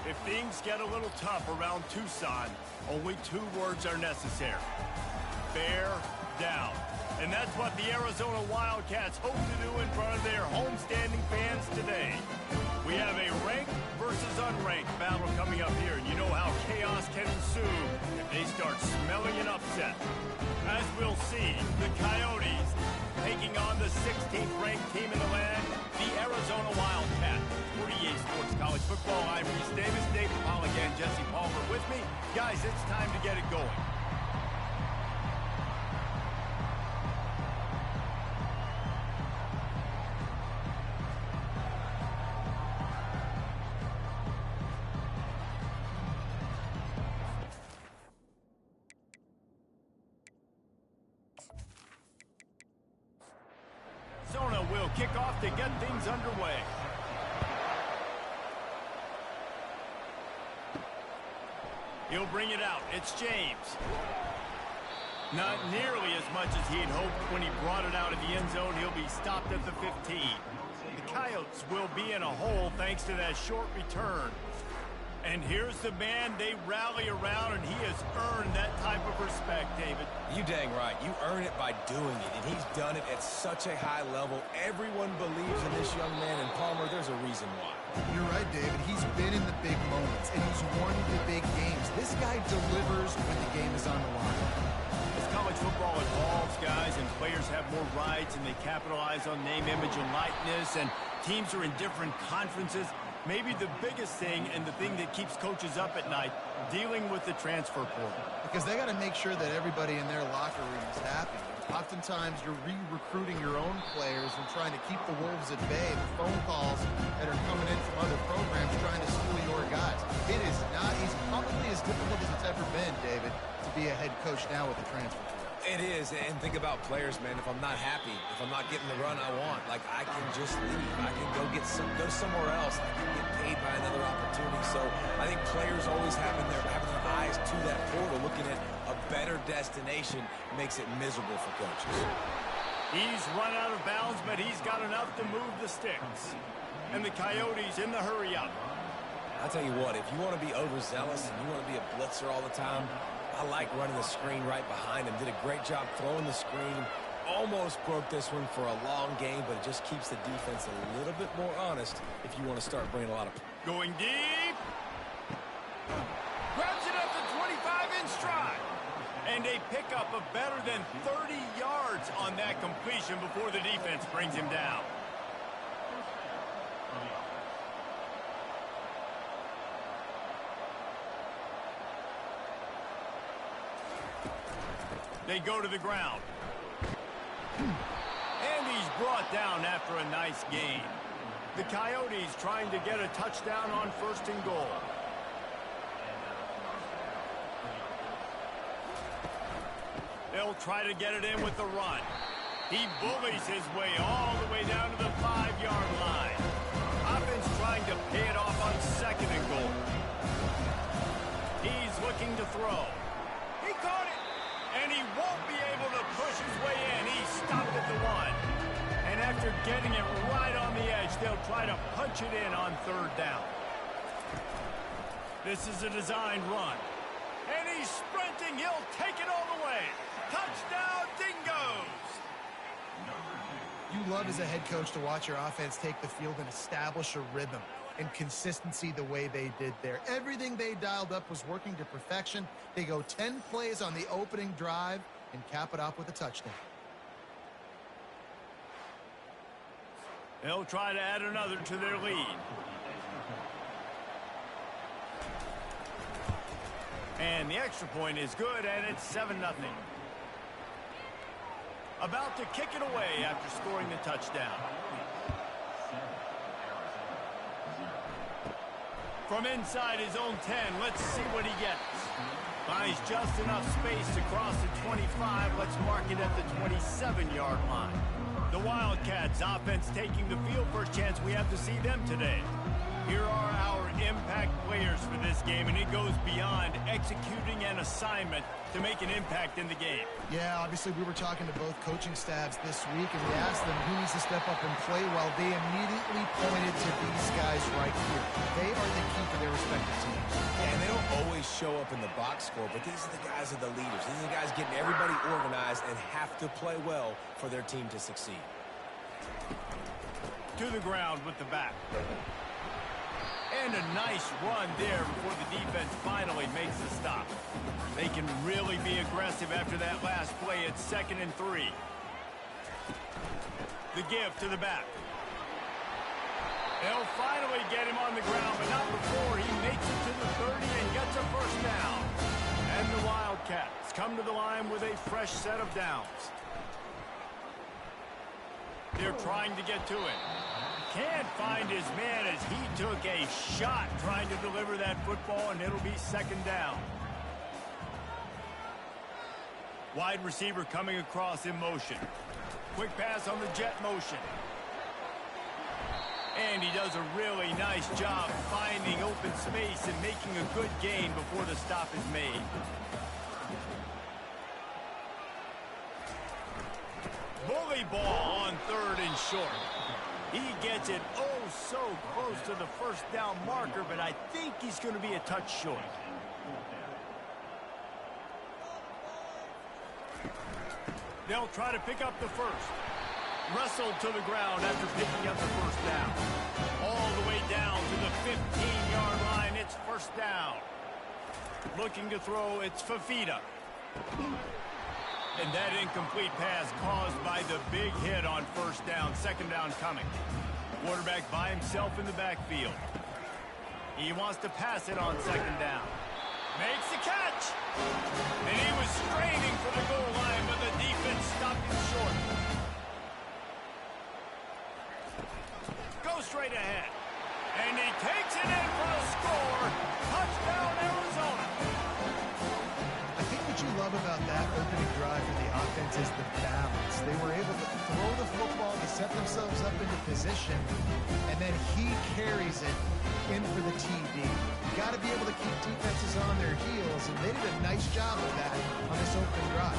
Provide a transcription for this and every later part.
If things get a little tough around Tucson, only 2 words are necessary. Bear down. And that's what the Arizona Wildcats hope to do in front of their homestanding fans today. We have a ranked versus unranked battle coming up here, and you know how chaos can ensue if they start smelling an upset. As we'll see, the Coyotes taking on the 16th ranked team in the land, the Arizona Wildcats. 48 Sports College Football. I'm Reese Davis, David Pollock, and Jesse Palmer with me. Guys, it's time to get it going. Arizona will kick off to get things underway. He'll bring it out. It's James. Not nearly as much as he'd hoped when he brought it out of the end zone. He'll be stopped at the 15. The Coyotes will be in a hole thanks to that short return. And here's the man they rally around, and he has earned that type of respect, David. You dang right. You earn it by doing it, and he's done it at such a high level. Everyone believes in this young man, and Palmer, there's a reason why. You're right, David. He's been in the big moments, and he's won the big games. This guy delivers when the game is on the line. As college football evolves, guys, and players have more rights, and they capitalize on name, image, and likeness, and teams are in different conferences, maybe the biggest thing and the thing that keeps coaches up at night, dealing with the transfer portal. Because they got to make sure that everybody in their locker room is happy. Oftentimes, you're re-recruiting your own players and trying to keep the wolves at bay. The phone calls that are coming in from other programs trying to steal your guys. It is not easy. Probably as difficult as it's ever been, David, to be a head coach now with the transfer portal. It is, and think about players, man. If I'm not happy, if I'm not getting the run I want, like, I can just leave. I can go somewhere else. I can get paid by another opportunity. So I think players always having their eyes to that portal, looking at a better destination, makes it miserable for coaches. He's run out of bounds, but he's got enough to move the sticks. And the Coyotes in the hurry up. I'll tell you what, if you want to be overzealous and you want to be a blitzer all the time, I like running the screen right behind him. Did a great job throwing the screen. Almost broke this one for a long game, but it just keeps the defense a little bit more honest if you want to start bringing a lot of... Going deep. Grabs it at the 25 in stride. And a pickup of better than 30 yards on that completion before the defense brings him down. They go to the ground. And he's brought down after a nice gain. The Coyotes trying to get a touchdown on 1st and goal. They'll try to get it in with the run. He bullies his way all the way down to the 5-yard line. Offense trying to pay it off on 2nd and goal. He's looking to throw. He caught it. And he won't be able to push his way in. He's stopped at the 1. And after getting it right on the edge, they'll try to punch it in on 3rd down. This is a designed run. And he's sprinting. He'll take it all the way. Touchdown, Dingoes! You love as a head coach to watch your offense take the field and establish a rhythm and consistency the way they did there. Everything they dialed up was working to perfection. They go 10 plays on the opening drive and cap it off with a touchdown. They'll try to add another to their lead. And the extra point is good, and it's 7-0. About to kick it away after scoring the touchdown. From inside his own 10, let's see what he gets. Finds just enough space to cross the 25. Let's mark it at the 27-yard line. The Wildcats offense taking the field. First chance we have to see them today. Here are our impact players for this game, and it goes beyond executing an assignment to make an impact in the game. Yeah, obviously we were talking to both coaching staffs this week, and we asked them who needs to step up and play well. They immediately pointed to these guys right here. They are the key for their respective in the box score, but these are the guys that are the leaders. These are the guys getting everybody organized and have to play well for their team to succeed. To the ground with the back. And a nice run there before the defense finally makes the stop. They can really be aggressive after that last play. It's 2nd and 3. The give to the back. They'll finally get him on the ground, but not before he makes it to the 30 and gets a first down. And the Wildcats come to the line with a fresh set of downs. They're trying to get to it. Can't find his man as he took a shot trying to deliver that football, and it'll be 2nd down. Wide receiver coming across in motion. Quick pass on the jet motion. And he does a really nice job finding open space and making a good gain before the stop is made. Bully ball on 3rd and short. He gets it oh so close to the first down marker, but I think he's going to be a touch short. They'll try to pick up the first. Wrestled to the ground after picking up the first down. All the way down to the 15-yard line. It's first down. Looking to throw, it's Fafita. And that incomplete pass caused by the big hit on first down. 2nd down coming. Quarterback by himself in the backfield. He wants to pass it on 2nd down. Makes the catch. And he was straining for the goal line, but the defense stopped him short. Goes straight ahead. And he takes it in for a score. Touchdown, Arizona. I think what you love about that opening drive for the offense is the balance. They were able to throw the football to set themselves up into position, and then he carries it in for the TD. You got to be able to keep defenses on their heels, and they did a nice job of that on this opening drive.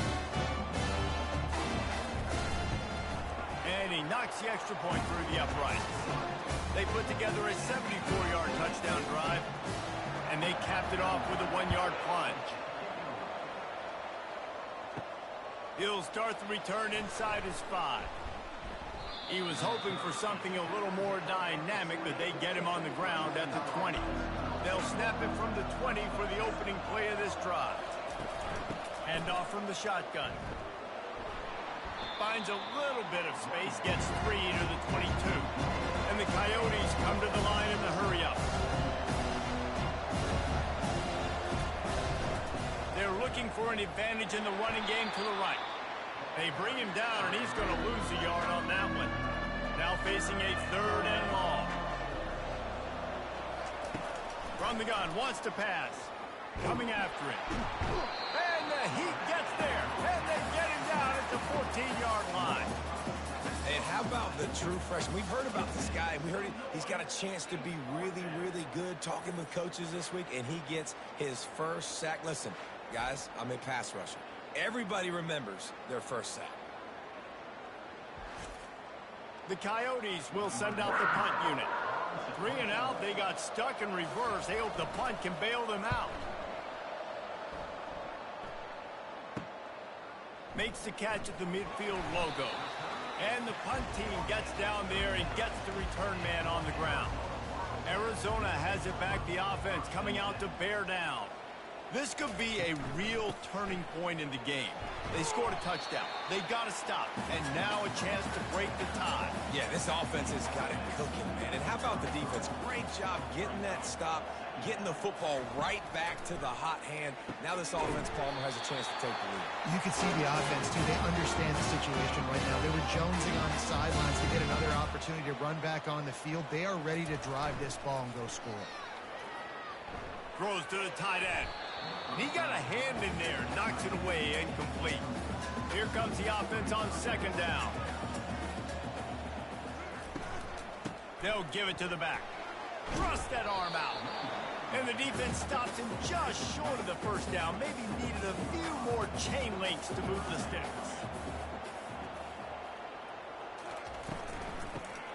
And he knocks the extra point through the uprights. They put together a 74-yard touchdown drive, and they capped it off with a 1-yard plunge. He'll start the return inside his 5. He was hoping for something a little more dynamic, but they get him on the ground at the 20. They'll snap it from the 20 for the opening play of this drive. Hand off from the shotgun. Finds a little bit of space, gets 3 to the 22. And the Coyotes come to the line in the hurry-up. They're looking for an advantage in the running game to the right. They bring him down, and he's going to lose a yard on that one. Now facing a 3rd and long. From the gun, wants to pass. Coming after it. And the Heat gets there. And they get him down at the 14-yard line. And how about the true freshman? We've heard about this guy. We heard he's got a chance to be really, really good talking with coaches this week, and he gets his first sack. Listen, guys, I'm a pass rusher. Everybody remembers their first sack. The Coyotes will send out the punt unit. 3 and out, they got stuck in reverse. They hope the punt can bail them out. Makes the catch at the midfield logo. And the punt team gets down there and gets the return man on the ground. Arizona has it back, the offense coming out to bear down. This could be a real turning point in the game. They scored a touchdown. They got to stop. And now a chance to break the tie. Yeah, this offense has got it cooking, man. And how about the defense? Great job getting that stop, getting the football right back to the hot hand. Now this offense, Palmer, has a chance to take the lead. You can see the offense, too. They understand the situation right now. They were jonesing on the sidelines to get another opportunity to run back on the field. They are ready to drive this ball and go score. Throws to the tight end. And he got a hand in there, knocks it away, incomplete. Here comes the offense on 2nd down. They'll give it to the back. Thrust that arm out. And the defense stops him just short of the first down. Maybe needed a few more chain links to move the sticks.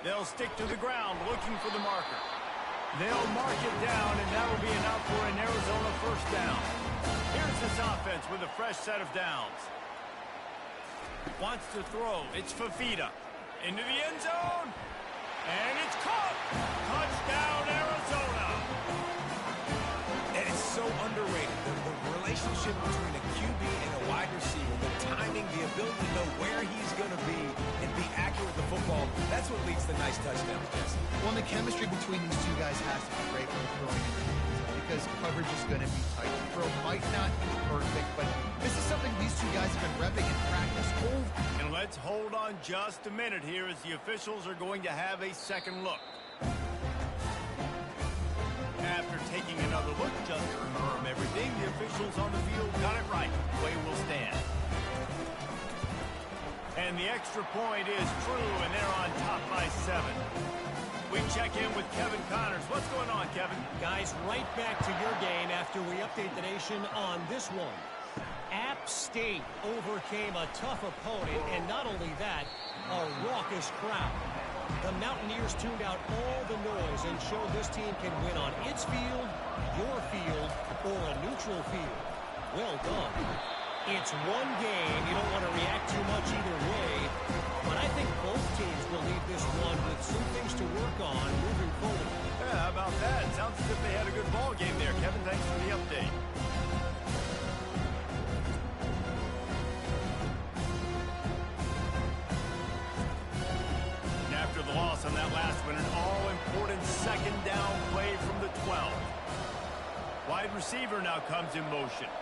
They'll stick to the ground looking for the marker. They'll mark it down, and that'll be enough for an Arizona first down. offense with a fresh set of downs. Wants to throw. It's Fafita. Into the end zone. And it's caught. Touchdown, Arizona. And it's so underrated. The relationship between a QB and a wide receiver, the timing, the ability to know where he's going to be and be accurate with the football, that's what leads to nice touchdowns, Jesse. Well, the chemistry between these two guys has to be great when they're throwing in the because coverage is going to be tight. The throw might not be perfect, but this is something these two guys have been repping in practice over. And let's hold on just a minute here as the officials are going to have a second look. After taking another look just to confirm everything, the officials on the field got it right. Play will stand. And the extra point is true, and they're on top by 7. We check in with Kevin Connors. What's going on, Kevin? Guys, right back to your game after we update the nation on this one. App State overcame a tough opponent, and not only that, a raucous crowd. The Mountaineers tuned out all the noise and showed this team can win on its field, your field, or a neutral field. Well done. It's one game. You don't want to react too much either way, but I think both teams will leave this one with some things to work on moving forward. Yeah, how about that? Sounds as if they had a good ball game there. Kevin, thanks for the update. And after the loss on that last one, an all-important second down play from the 12. Wide receiver now comes in motion.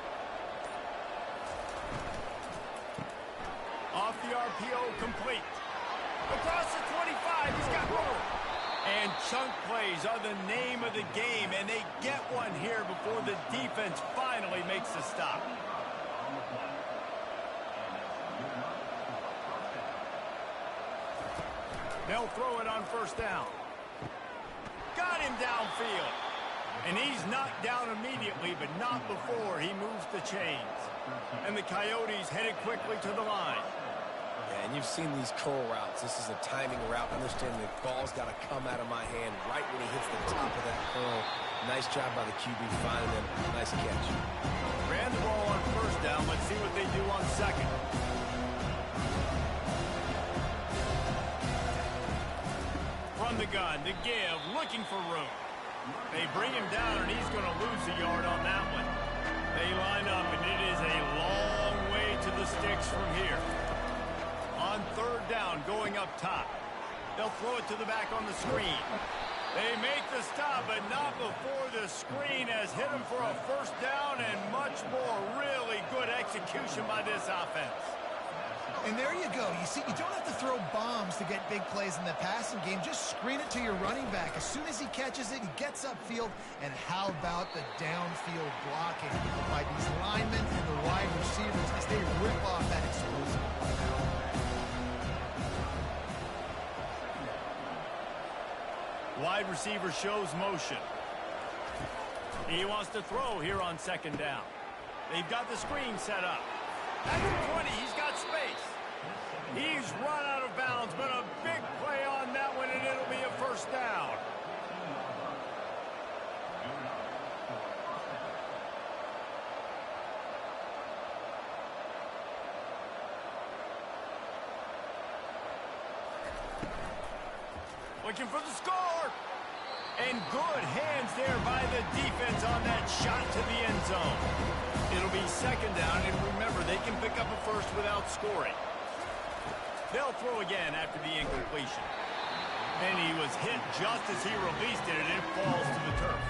Off the RPO, complete. Across the 25, he's got room. And chunk plays are the name of the game, and they get one here before the defense finally makes the stop. They'll throw it on first down. Got him downfield. And he's knocked down immediately, but not before he moves the chains. And the Coyotes headed quickly to the line. Yeah, and you've seen these curl routes. This is a timing route. Understand the ball's got to come out of my hand right when he hits the top of that curl. Nice job by the QB finding him. Nice catch. Ran the ball on first down. Let's see what they do on second. From the gun, to give, looking for room. They bring him down, and he's going to lose a yard on that one. They line up, and it is a long way to the sticks from here. On third down, going up top. They'll throw it to the back on the screen. They make the stop, but not before the screen has hit him for a first down and much more. Really good execution by this offense. And there you go. You see, you don't have to throw bombs to get big plays in the passing game. Just screen it to your running back. As soon as he catches it, he gets upfield. And how about the downfield blocking by these linemen and the wide receivers as they rip off that explosive play. Wide receiver shows motion. He wants to throw here on second down. They've got the screen set up. At the 20, he's got space. He's run out of bounds, but a big play on that one, and it'll be a first down. Looking for the score. And good hands there by the defense on that shot to the end zone. It'll be second down, and remember, they can pick up a first without scoring. They'll throw again after the incompletion. And he was hit just as he released it, and it falls to the turf.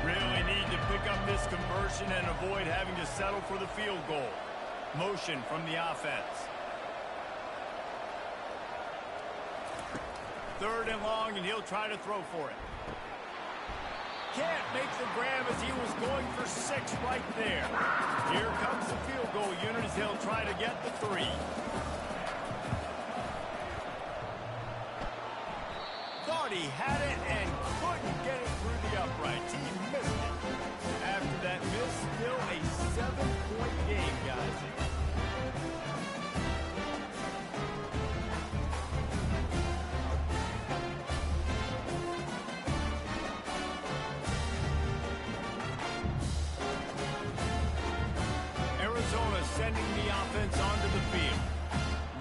Really need to pick up this conversion and avoid having to settle for the field goal. Motion from the offense. Third and long, and he'll try to throw for it. Can't make the grab as he was going for 6 right there. Here comes the field goal unit as he'll try to get the 3. Thought he had it and couldn't get it through the uprights. He missed it. After that miss, still a 7-point game, guys. sending the offense onto the field.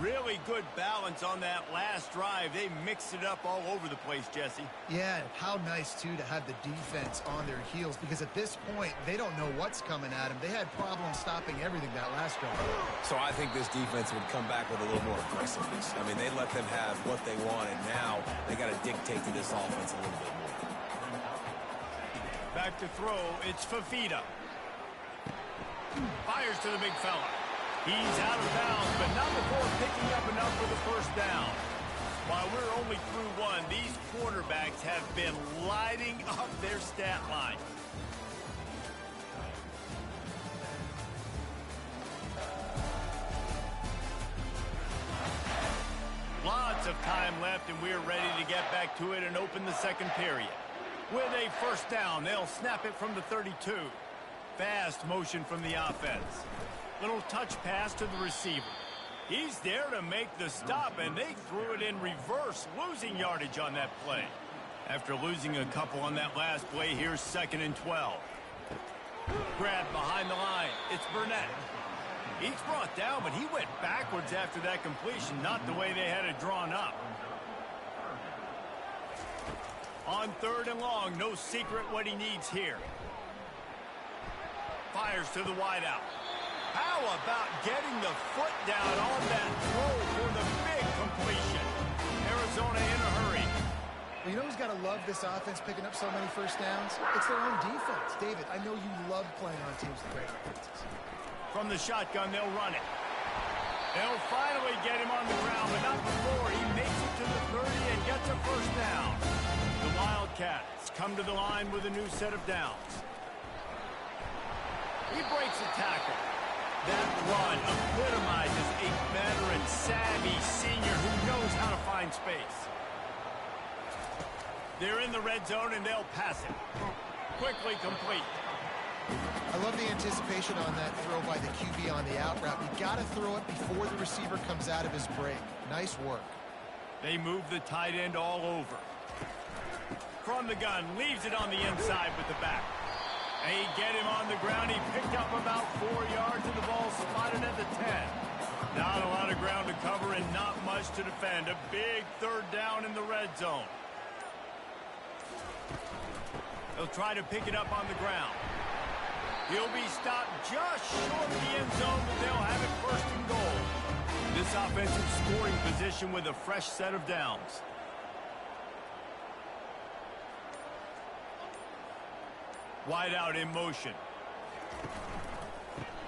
Really good balance on that last drive. They mixed it up all over the place, Jesse. Yeah, how nice, too, to have the defense on their heels, because at this point, they don't know what's coming at them. They had problems stopping everything that last drive. So I think this defense would come back with a little more aggressiveness. I mean, they let them have what they want, and now they got to dictate to this offense a little bit more. Back to throw, it's Fafita. Fires to the big fella. He's out of bounds, but not before picking up enough for the first down. While we're only through one, these quarterbacks have been lighting up their stat line. Lots of time left, and we're ready to get back to it and open the second period. With a first down, they'll snap it from the 32. Fast motion from the offense. Little touch pass to the receiver. He's there to make the stop, and they threw it in reverse, losing yardage on that play. After losing a couple on that last play, here's 2nd and 12. Grab behind the line. It's Burnett. He's brought down, but he went backwards after that completion, not the way they had it drawn up. On 3rd and long, no secret what he needs here. Fires to the wideout. How about getting the foot down on that throw for the big completion? Arizona in a hurry. Well, you know who's got to love this offense picking up so many first downs? It's their own defense. David, I know you love playing on teams with great offenses. From the shotgun, they'll run it. They'll finally get him on the ground, but not before he makes it to the 30 and gets a first down. The Wildcats come to the line with a new set of downs. He breaks a tackle. That run epitomizes a veteran, savvy senior who knows how to find space. They're in the red zone, and they'll pass it. Quickly complete. I love the anticipation on that throw by the QB on the out route. You got to throw it before the receiver comes out of his break. Nice work. They move the tight end all over. From the gun, leaves it on the inside with the back. They get him on the ground. He picked up about 4 yards, and the ball spotted at the 10. Not a lot of ground to cover and not much to defend. A big 3rd down in the red zone. They'll try to pick it up on the ground. He'll be stopped just short of the end zone, but they'll have it 1st and goal. This offensive scoring position with a fresh set of downs. Wide out in motion.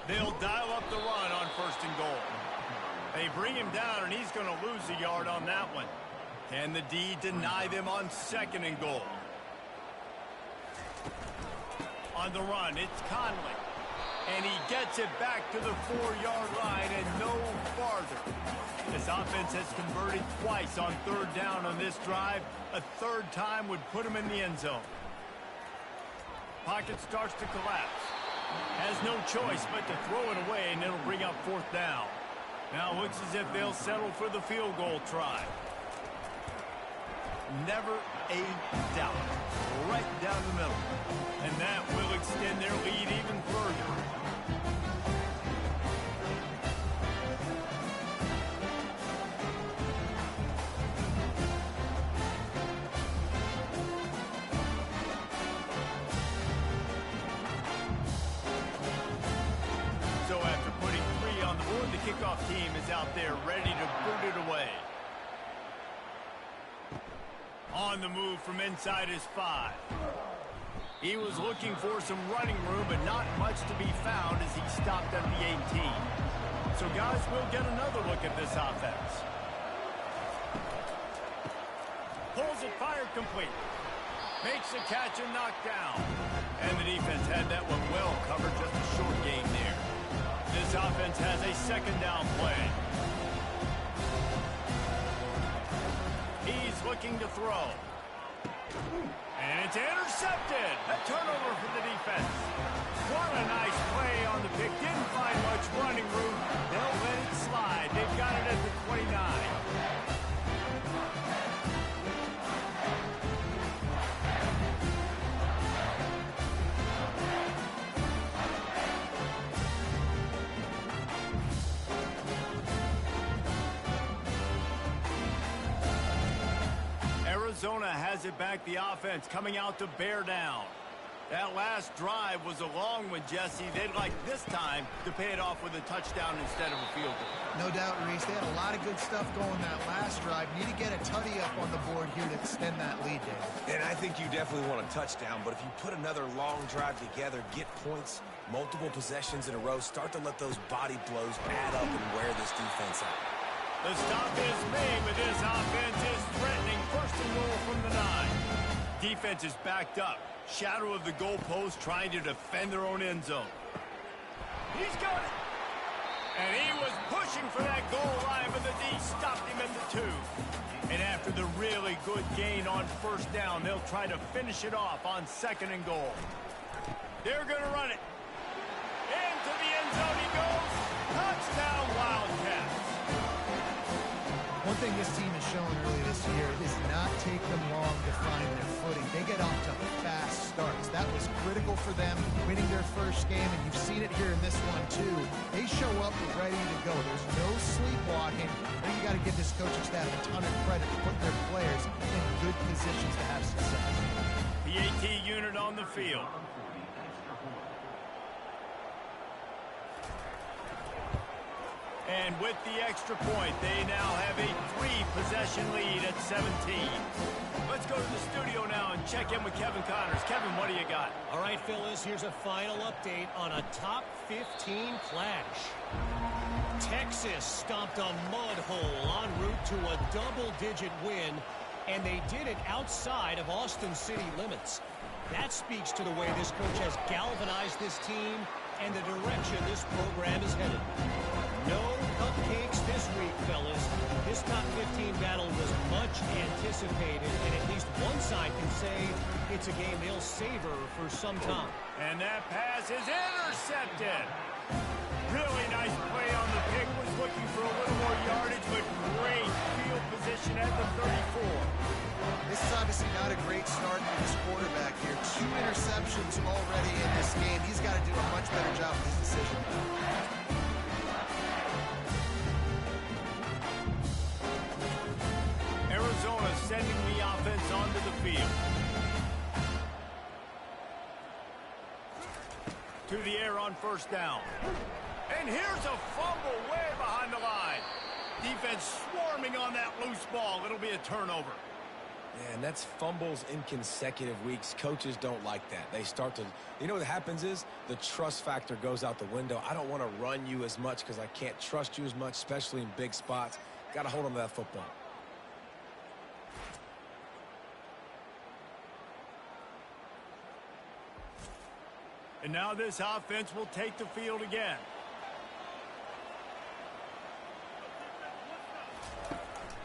They'll dial up the run on 1st and goal. They bring him down, and he's going to lose a yard on that one. Can the D deny them on 2nd and goal? On the run, it's Conley. And he gets it back to the 4-yard line and no farther. This offense has converted twice on 3rd down on this drive. A 3rd time would put him in the end zone. Pocket starts to collapse. Has no choice but to throw it away, and it'll bring up 4th down. Now it looks as if they'll settle for the field goal try. Never a doubt. Right down the middle. And that will extend their lead even further. So after putting 3 on the board, the kickoff team is out there ready to boot it away. On the move from inside his 5. He was looking for some running room, but not much to be found as he stopped at the 18. So guys, we'll get another look at this offense. Pulls it, fired complete. Makes the catch and knocked down. And the defense had that one well covered, just a short gain there. This offense has a 2nd down play. He's looking to throw. And it's intercepted. A turnover for the defense. What a nice play on the pick. Didn't find much running room. They'll let it slide. They've got it at the 29. has it back. The offense coming out to bear down. That last drive was a long one, Jesse. They'd like this time to pay it off with a touchdown instead of a field goal. No doubt, Reese. They had a lot of good stuff going that last drive. Need to get a tutty up on the board here to extend that lead, Dave. And I think you definitely want a touchdown, but if you put another long drive together, get points, multiple possessions in a row, start to let those body blows add up and wear this defense out. The stop is made, but this offense is threatening. First and goal from the 9. Defense is backed up. Shadow of the goalpost trying to defend their own end zone. He's got it. And he was pushing for that goal line, but the D stopped him at the 2. And after the really good gain on first down, they'll try to finish it off on 2nd and goal. They're going to run it. Into the end zone he goes. Touchdown, Wildcats. One thing this team has shown early this year is not take them long to find their footing. They get off to fast starts. That was critical for them winning their first game, and you've seen it here in this one too. They show up ready to go. There's no sleepwalking. I think you got to give this coaching staff a ton of credit for putting their players in good positions to have success. PAT unit on the field. And with the extra point, they now have a 3-possession lead at 17. Let's go to the studio now and check in with Kevin Connors. Kevin, what do you got? All right, Phyllis, here's a final update on a top 15 clash. Texas stomped a mud hole en route to a double-digit win, and they did it outside of Austin City limits. That speaks to the way this coach has galvanized this team and the direction this program is headed. No cupcakes this week, fellas. This top 15 battle was much anticipated, and at least one side can say it's a game they'll savor for some time. And that pass is intercepted. Really nice play on the pick. Was looking for a little more yardage, but great field position at the 34. This is obviously not a great start for this quarterback here. 2 interceptions already in this game. He's got to do a much better job with his decision. Arizona sending the offense onto the field. To the air on first down. And here's a fumble way behind the line. Defense swarming on that loose ball. It'll be a turnover. Yeah, and that's fumbles in consecutive weeks. Coaches don't like that. They start to, you know what happens is the trust factor goes out the window. I don't want to run you as much because I can't trust you as much, especially in big spots. Got to hold on to that football. And now this offense will take the field again.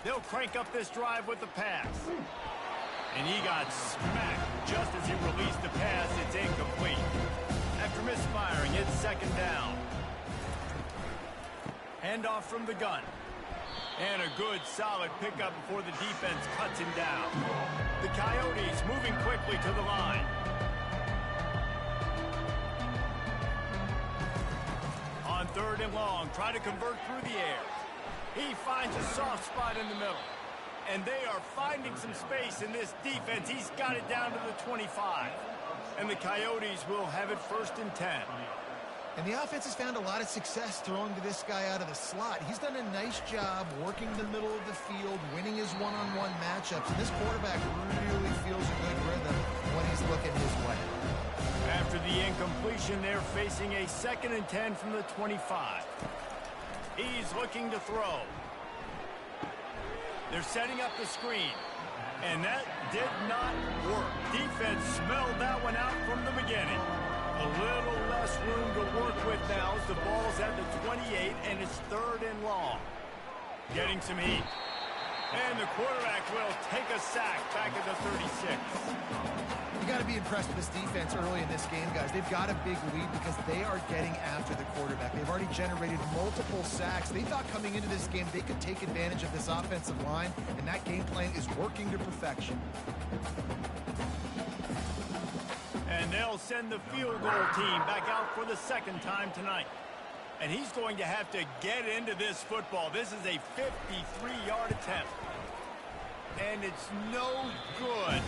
They'll crank up this drive with the pass. And he got smacked just as he released the pass. It's incomplete. After misfiring, it's 2nd down. Handoff from the gun. And a good, solid pickup before the defense cuts him down. The Coyotes moving quickly to the line. On 3rd and long, try to convert through the air. He finds a soft spot in the middle. And they are finding some space in this defense. He's got it down to the 25. And the Coyotes will have it 1st and 10. And the offense has found a lot of success throwing to this guy out of the slot. He's done a nice job working the middle of the field, winning his one-on-one matchups. And this quarterback really feels a good rhythm when he's looking his way. After the incompletion, they're facing a 2nd and 10 from the 25. He's looking to throw. They're setting up the screen. And that did not work. Defense smelled that one out from the beginning. A little less room to work with now as the ball's at the 28 and it's 3rd and long. Getting some heat. And the quarterback will take a sack back at the 36. You got to be impressed with this defense early in this game, guys. They've got a big lead because they are getting after the quarterback. They've already generated multiple sacks. They thought coming into this game they could take advantage of this offensive line, and that game plan is working to perfection. And they'll send the field goal team back out for the 2nd time tonight. And he's going to have to get into this football. This is a 53-yard attempt. and it's no good.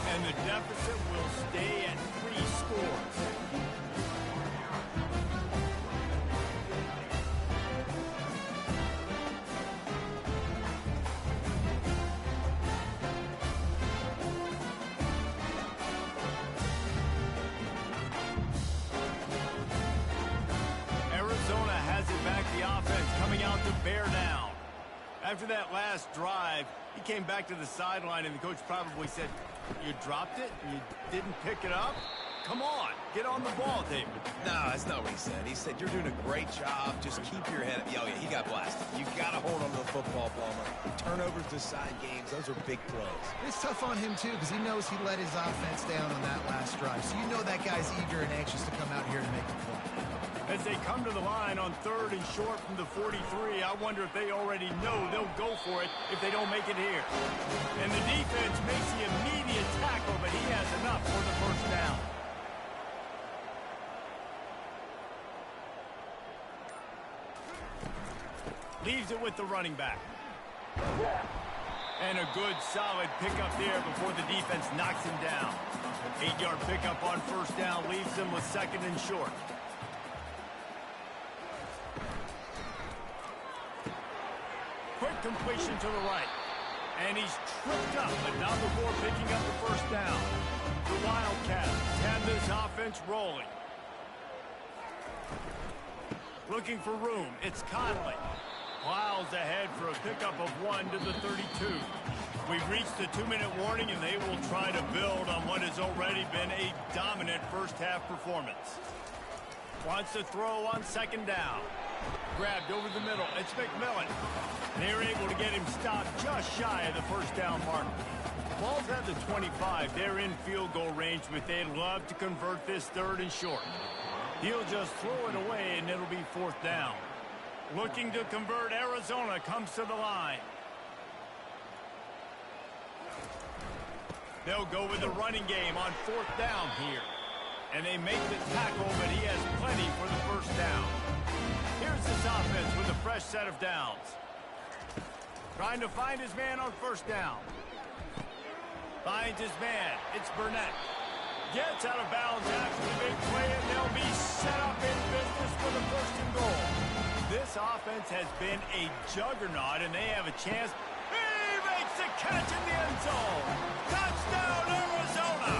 And the deficit will stay at 3 scores. Arizona has it back, the offense coming out to bear down. After that last drive, he came back to the sideline, and the coach probably said, you dropped it? You didn't pick it up? Come on, get on the ball, David. No, that's not what he said. He said, you're doing a great job. Just keep your head up. Oh, yeah, he got blasted. You got to hold on to the football, Palmer. Turnovers decide games. Those are big plays. It's tough on him, too, because he knows he let his offense down on that last drive. So you know that guy's eager and anxious to come out here and make a play. As they come to the line on 3rd and short from the 43, I wonder if they already know they'll go for it if they don't make it here. And the defense makes the immediate tackle, but he has enough for the first down. Leaves it with the running back. And a good, solid pickup there before the defense knocks him down. 8-yard pickup on first down leaves him with 2nd and short. Quick completion to the right. And he's tripped up, but not before picking up the first down. The Wildcats have this offense rolling. Looking for room. It's Conley. Plows ahead for a pickup of 1 to the 32. We've reached the 2-minute warning, and they will try to build on what has already been a dominant first-half performance. Wants to throw on 2nd down. Grabbed over the middle. It's McMillan. They're able to get him stopped just shy of the first down mark. Ball's at the 25. They're in field goal range, but they'd love to convert this 3rd and short. He'll just throw it away, and it'll be 4th down. Looking to convert, Arizona comes to the line. They'll go with the running game on 4th down here. And they make the tackle, but he has plenty for the first down. Here's this offense with a fresh set of downs. Trying to find his man on first down. Finds his man. It's Burnett. Gets out of bounds after the big play, and they'll be set up in business for the 1st and goal. This offense has been a juggernaut, and they have a chance. He makes the catch in the end zone. Touchdown, Arizona!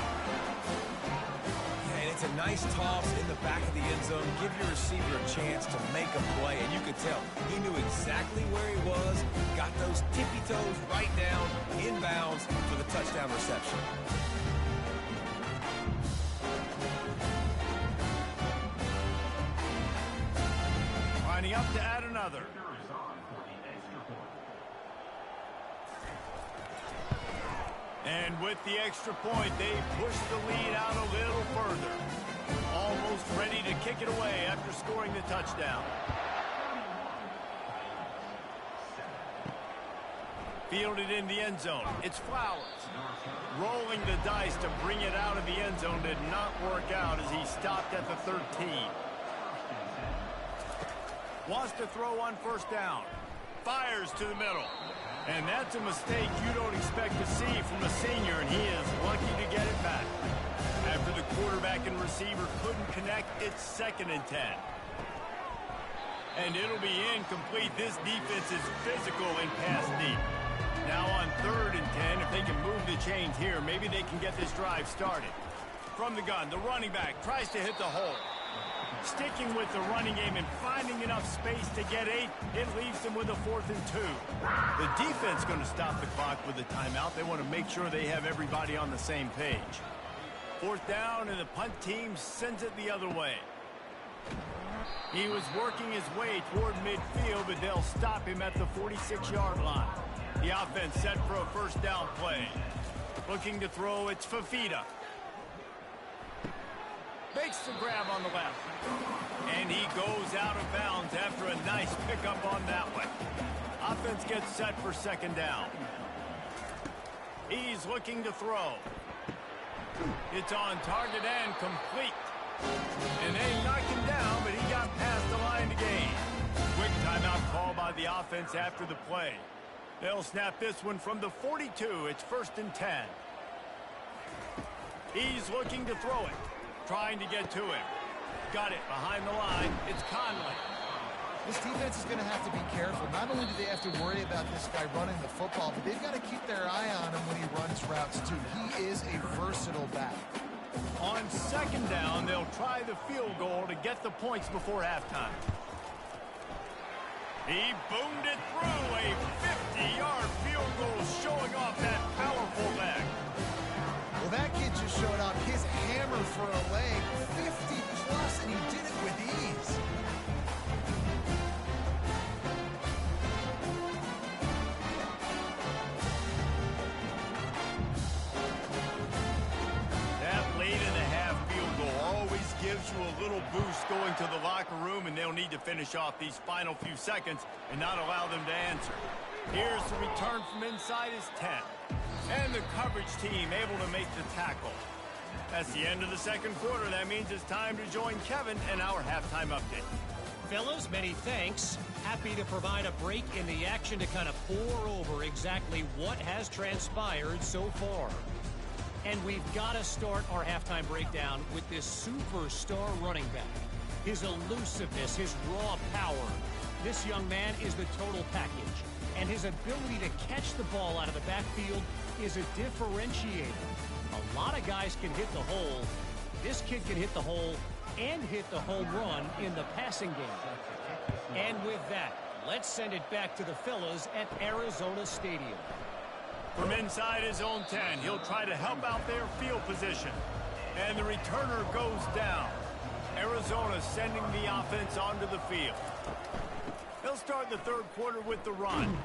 And it's a nice toss in the back of the end zone. Give your receiver a chance to make a play, and you could tell he knew exactly where he was, got those tippy toes right down, inbounds for the touchdown reception. Lining up to add another. And with the extra point, they push the lead out a little further. Almost ready to kick it away after scoring the touchdown. Fielded in the end zone. It's Flowers. Rolling the dice to bring it out of the end zone did not work out as he stopped at the 13. Wants to throw on first down. Fires to the middle. And that's a mistake you don't expect to see from a senior, and he is lucky to get it back. After the quarterback and receiver couldn't connect, it's 2nd and 10. And it'll be incomplete. This defense is physical and pass deep. Now on 3rd and 10, if they can move the chains here, maybe they can get this drive started. From the gun, the running back tries to hit the hole. Sticking with the running game and finding enough space to get 8, it leaves them with a 4th and 2. The defense going to stop the clock with a timeout. They want to make sure they have everybody on the same page. 4th down, and the punt team sends it the other way. He was working his way toward midfield, but they'll stop him at the 46-yard line. The offense set for a first down play. Looking to throw, it's Fafita. Makes the grab on the left. And he goes out of bounds after a nice pickup on that one. Offense gets set for 2nd down. He's looking to throw. It's on target and complete. And they knocked him down, but he got past the line to gain. Quick timeout call by the offense after the play. They'll snap this one from the 42. It's 1st and 10. He's looking to throw it. Trying to get to him. Got it behind the line. It's Conley. This defense is going to have to be careful. Not only do they have to worry about this guy running the football, but they've got to keep their eye on him when he runs routes too. He is a versatile back. On 2nd down, they'll try the field goal to get the points before halftime. He boomed it through. A 50-yard field goal showing off that powerful leg. Well, that kid just showed off his hammer for a leg. 50-plus, and he did it with ease. Gives you a little boost going to the locker room, and they'll need to finish off these final few seconds and not allow them to answer. Here's the return from inside his 10. And the coverage team able to make the tackle. That's the end of the 2nd quarter. That means it's time to join Kevin and our halftime update. Fellas, many thanks. Happy to provide a break in the action to kind of pour over exactly what has transpired so far. And we've got to start our halftime breakdown with this superstar running back. His elusiveness, his raw power. This young man is the total package. And his ability to catch the ball out of the backfield is a differentiator. A lot of guys can hit the hole. This kid can hit the hole and hit the home run in the passing game. And with that, let's send it back to the fellas at Arizona Stadium. From inside his own 10, he'll try to help out their field position. And the returner goes down. Arizona sending the offense onto the field. They'll start the 3rd quarter with the run.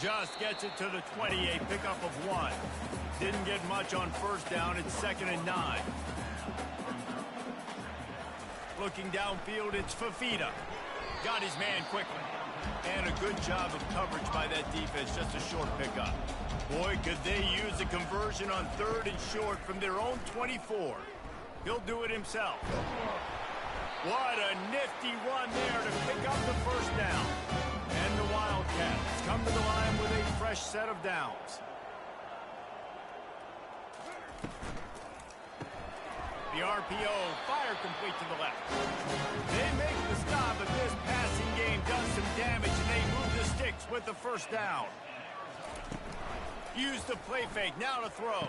Just gets it to the 28, pickup of 1. Didn't get much on 1st down. It's 2nd and 9. Looking downfield, it's Fafita. Got his man quickly. And a good job of coverage by that defense. Just a short pickup. Boy, could they use a conversion on 3rd and short from their own 24. He'll do it himself. What a nifty run there to pick up the 1st down. And the Wildcats come to the line with a fresh set of downs. The RPO, fire complete to the left. They make the stop, but this passing game does some damage, and they move the sticks with the 1st down. Use the play fake, now to throw.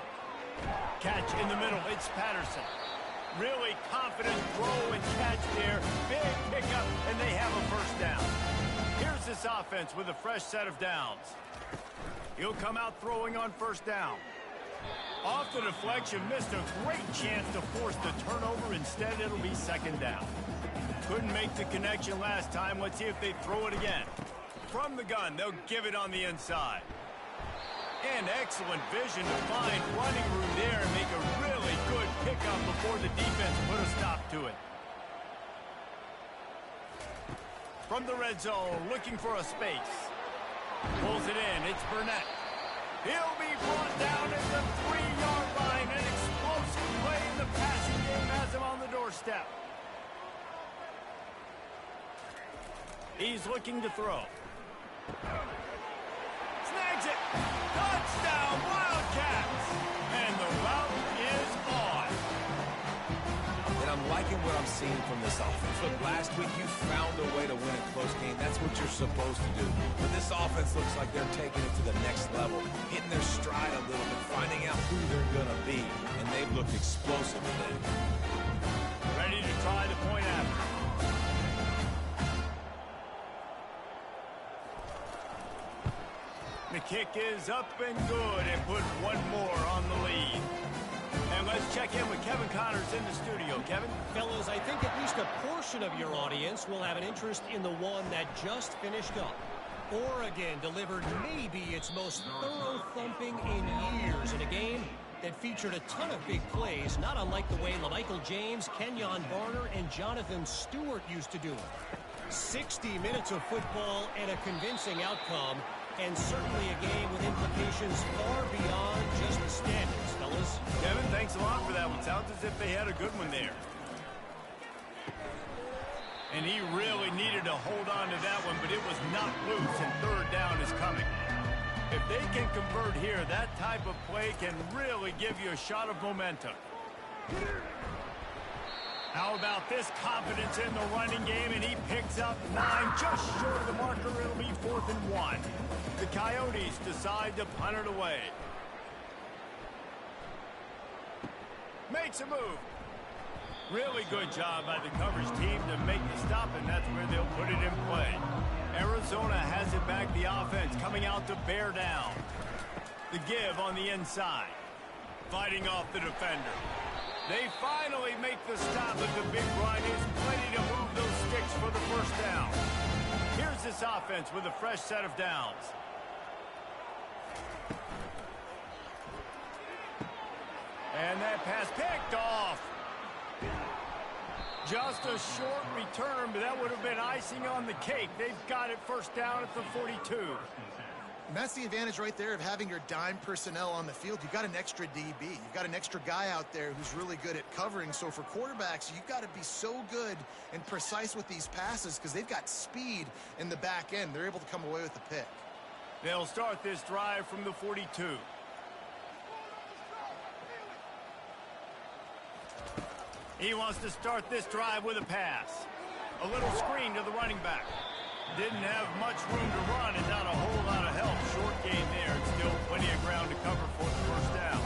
Catch in the middle, it's Patterson. Really confident throw and catch there. Big pickup, and they have a 1st down. Here's this offense with a fresh set of downs. He'll come out throwing on 1st down. Off the deflection, missed a great chance to force the turnover. Instead, it'll be 2nd down. Couldn't make the connection last time. Let's see if they throw it again. From the gun, they'll give it on the inside. And excellent vision to find running room there and make a really good pickup before the defense put a stop to it. From the red zone, looking for a space. Pulls it in, it's Burnett. He'll be brought down at the 3-yard line. An explosive play in the passing game has him on the doorstep. He's looking to throw. Snags it. Touchdown, Wildcats. And the route is on. And I'm liking what I'm seeing from this offense. Look, last week you found a way to win a close game. That's what you're supposed to do. But this offense looks like they're taking it to the next level, hitting their stride a little bit, finding out who they're going to be. And they've looked explosive today. Ready to try the point after. The kick is up and good and put one more on the lead. And let's check in with Kevin Connors in the studio. Kevin? Fellas, I think at least a portion of your audience will have an interest in the one that just finished up. Oregon delivered maybe its most thorough thumping in years in a game that featured a ton of big plays, not unlike the way LaMichael James, Kenyon Barner, and Jonathan Stewart used to do it. 60 minutes of football and a convincing outcome, and certainly a game with implications far beyond just the standards, fellas. Kevin, thanks a lot for that one. Sounds as if they had a good one there. And he really needed to hold on to that one, but it was not loose, and 3rd down is coming. If they can convert here, that type of play can really give you a shot of momentum. How about this confidence in the running game, and he picks up 9, just short of the marker. It'll be 4th and 1. The Coyotes decide to punt it away. Makes a move. Really good job by the coverage team to make the stop, and that's where they'll put it in play. Arizona has it back, the offense coming out to bear down. The give on the inside. Fighting off the defender. They finally make the stop, but the big run is plenty to move those sticks for the first down. Here's this offense with a fresh set of downs. And that pass picked off. Just a short return, but that would have been icing on the cake. They've got it first down at the 42. And that's the advantage right there of having your dime personnel on the field. You've got an extra DB. You've got an extra guy out there who's really good at covering. So for quarterbacks, you've got to be so good and precise with these passes because they've got speed in the back end. They're able to come away with the pick. They'll start this drive from the 42. He wants to start this drive with a pass. A little screen to the running back. Didn't have much room to run and not a whole lot of help. Short gain there. It's still plenty of ground to cover for the first down.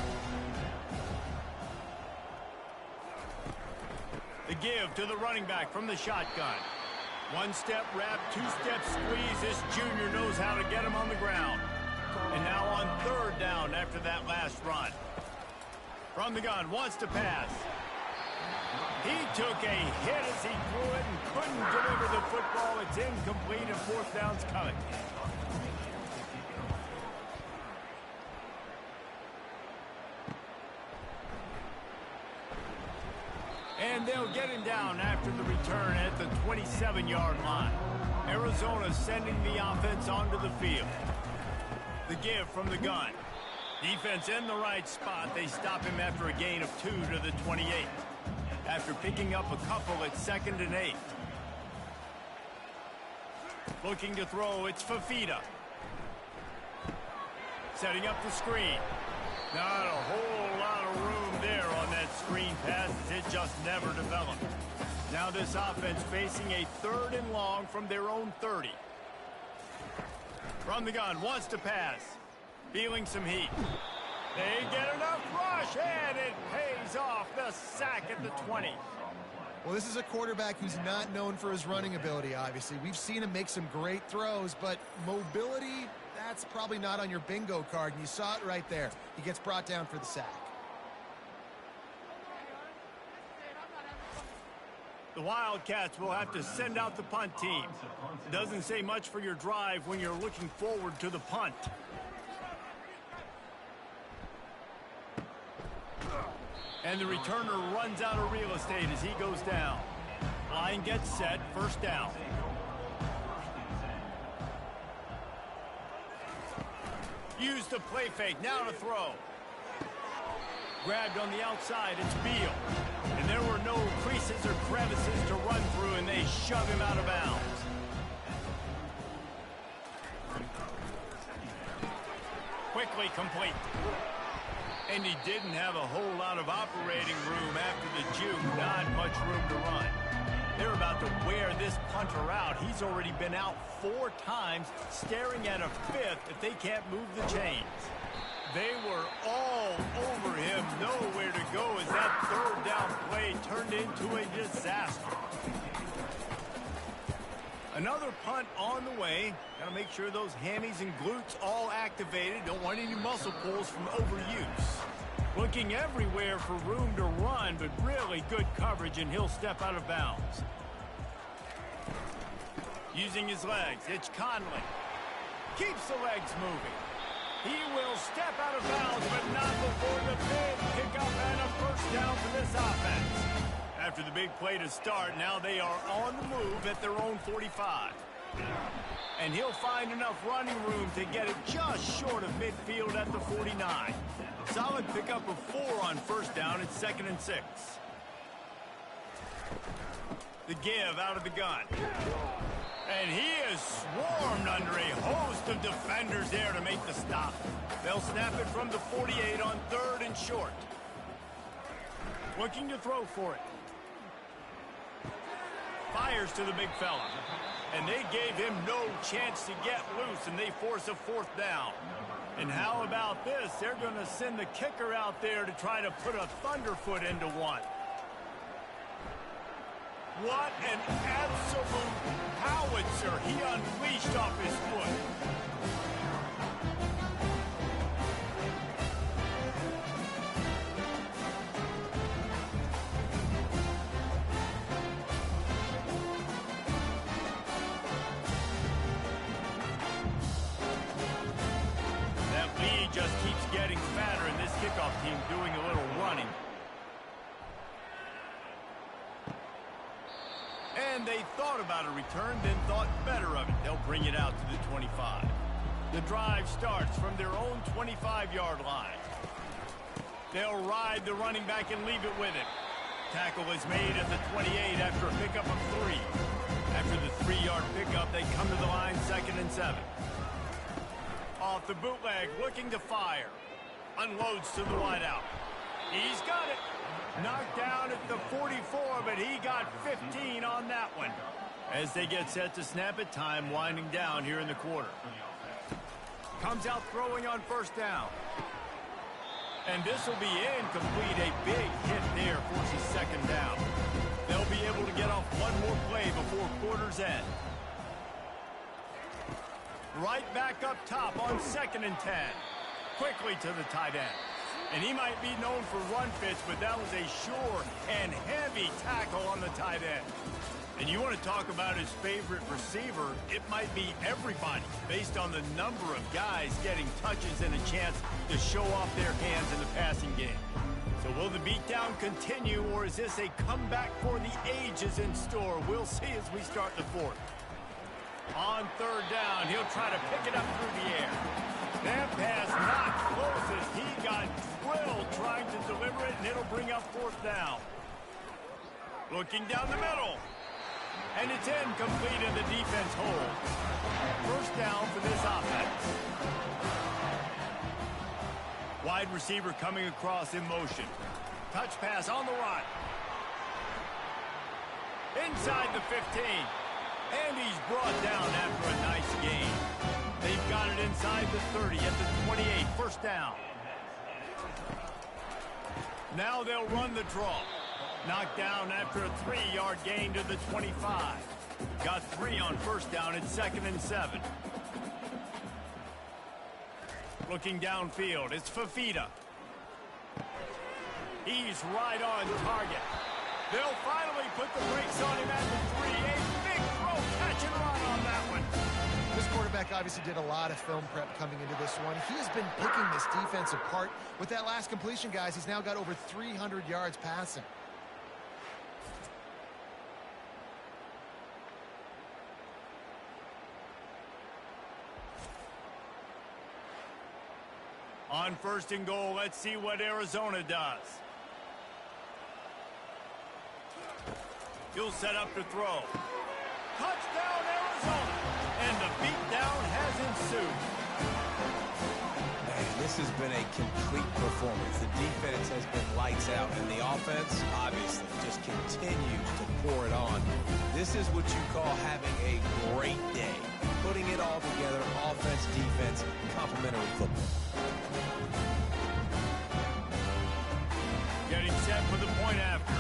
The give to the running back from the shotgun. One step wrap, 2-step squeeze. This junior knows how to get him on the ground. And now on 3rd down after that last run. From the gun, wants to pass. He took a hit as he threw it and couldn't deliver the football. It's incomplete and 4th down's coming. And they'll get him down after the return at the 27-yard line. Arizona sending the offense onto the field. The give from the gun. Defense in the right spot. They stop him after a gain of 2 to the 28. After picking up a couple at 2nd and 8. Looking to throw, it's Fafita. Setting up the screen. Not a whole lot of room there on that screen pass as it just never developed. Now this offense facing a 3rd and long from their own 30. From the gun, wants to pass. Feeling some heat. They get enough rush, and it pays off. The sack at the 20. Well, this is a quarterback who's not known for his running ability, obviously. We've seen him make some great throws, but mobility, that's probably not on your bingo card, and you saw it right there. He gets brought down for the sack. The Wildcats will have to send out the punt team. It doesn't say much for your drive when you're looking forward to the punt. And the returner runs out of real estate as he goes down. Line gets set, first down. Use the play fake, now to throw. Grabbed on the outside, it's Beal. And there were no creases or crevices to run through, and they shove him out of bounds. Quickly complete. And he didn't have a whole lot of operating room after the juke. Not much room to run. They're about to wear this punter out. He's already been out 4 times, staring at a 5th if they can't move the chains. They were all over him. Nowhere to go as that 3rd down play turned into a disaster. Another punt on the way. Got to make sure those hammies and glutes all activated. Don't want any muscle pulls from overuse. Looking everywhere for room to run, but really good coverage, and he'll step out of bounds. Using his legs, it's Conley. Keeps the legs moving. He will step out of bounds, but not before the big pickup and a first down for this offense. After the big play to start, now they are on the move at their own 45. And he'll find enough running room to get it just short of midfield at the 49. Solid pickup of 4 on first down. It's 2nd and 6. The give out of the gun. And he is swarmed under a host of defenders there to make the stop. They'll snap it from the 48 on 3rd and short. Looking to throw for it. Fires to the big fella. And they gave him no chance to get loose, and they force a 4th down. And how about this? They're going to send the kicker out there to try to put a thunderfoot into one. What an absolute howitzer he unleashed off his foot. That lead just keeps getting fatter, and this kickoff team doing a little running. And they thought about a return, then thought better of it. They'll bring it out to the 25. The drive starts from their own 25-yard line. They'll ride the running back and leave it with him. Tackle is made at the 28 after a pickup of 3. After the 3-yard pickup, they come to the line 2nd and 7. Off the bootleg, looking to fire. Unloads to the wideout. He's got it. Knocked down at the 44, but he got 15 on that one. As they get set to snap it, time winding down here in the quarter. Comes out throwing on 1st down. And this will be incomplete. A big hit there forces 2nd down. They'll be able to get off one more play before quarter's end. Right back up top on 2nd and 10. Quickly to the tight end. And he might be known for run fits, but that was a sure and heavy tackle on the tight end. And you want to talk about his favorite receiver, it might be everybody, based on the number of guys getting touches and a chance to show off their hands in the passing game. So will the beatdown continue, or is this a comeback for the ages in store? We'll see as we start the 4th. On 3rd down, he'll try to pick it up through the air. That pass not close as he got drilled trying to deliver it, and it'll bring up 4th down. Looking down the middle. And it's incomplete, and the defense holds. 1st down for this offense. Wide receiver coming across in motion. Touch pass on the run. Inside the 15. And he's brought down after a nice gain. They've got it inside the 30 at the 28. 1st down. Now they'll run the draw. Knocked down after a 3-yard gain to the 25. Got 3 on 1st down at 2nd and 7. Looking downfield, it's Fafita. He's right on target. They'll finally put the brakes on him at the 3. A big throw, catch and run on that one. This quarterback obviously did a lot of film prep coming into this one. He has been picking this defense apart. With that last completion, guys, he's now got over 300 yards passing. On 1st and goal, let's see what Arizona does. He'll set up to throw. Touchdown, Arizona! And the beatdown has ensued. Man, this has been a complete performance. The defense has been lights out, and the offense, obviously, just continues to pour it on. This is what you call having a great day. Putting it all together, offense, defense, complementary football. Getting set for the point after.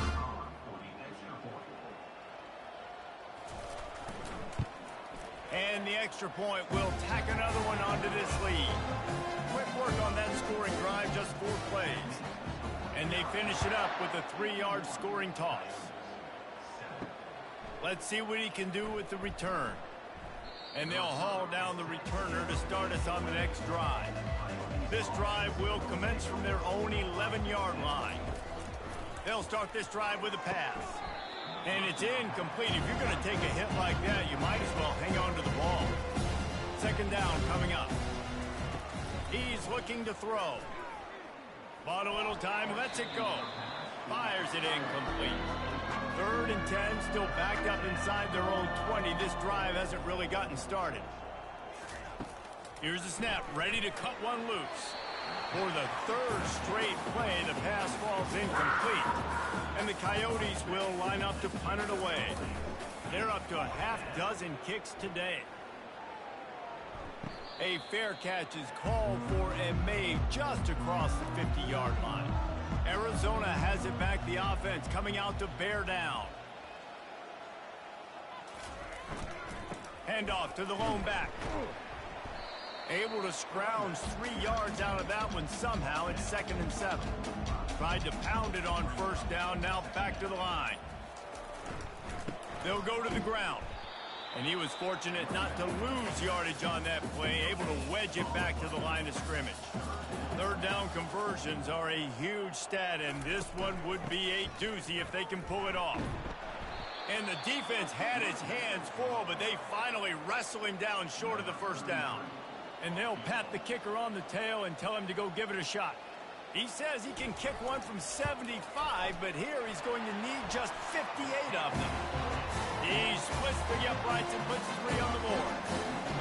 And the extra point will tack another one onto this lead. Quick work on that scoring drive, just 4 plays. And they finish it up with a 3-yard scoring toss. Let's see what he can do with the return. And they'll haul down the returner to start us on the next drive. This drive will commence from their own 11-yard line. They'll start this drive with a pass. And it's incomplete. If you're going to take a hit like that, you might as well hang on to the ball. 2nd down coming up. He's looking to throw. Bought a little time, lets it go. Fires it incomplete. 3rd and 10, still backed up inside their own 20. This drive hasn't really gotten started. Here's the snap, ready to cut one loose. For the 3rd straight play, the pass falls incomplete. And the Coyotes will line up to punt it away. They're up to a half-dozen kicks today. A fair catch is called for and made just across the 50-yard line. Arizona has it back, the offense coming out to bear down. Handoff to the lone back. Able to scrounge 3 yards out of that one somehow. It's 2nd and 7. Tried to pound it on 1st down, now back to the line. They'll go to the ground. And he was fortunate not to lose yardage on that play, able to wedge it back to the line of scrimmage. 3rd down conversions are a huge stat, and this one would be a doozy if they can pull it off. And the defense had his hands full, but they finally wrestle him down short of the 1st down. And they'll pat the kicker on the tail and tell him to go give it a shot. He says he can kick one from 75, but here he's going to need just 58 of them. He splits the uprights and puts 3 on the board.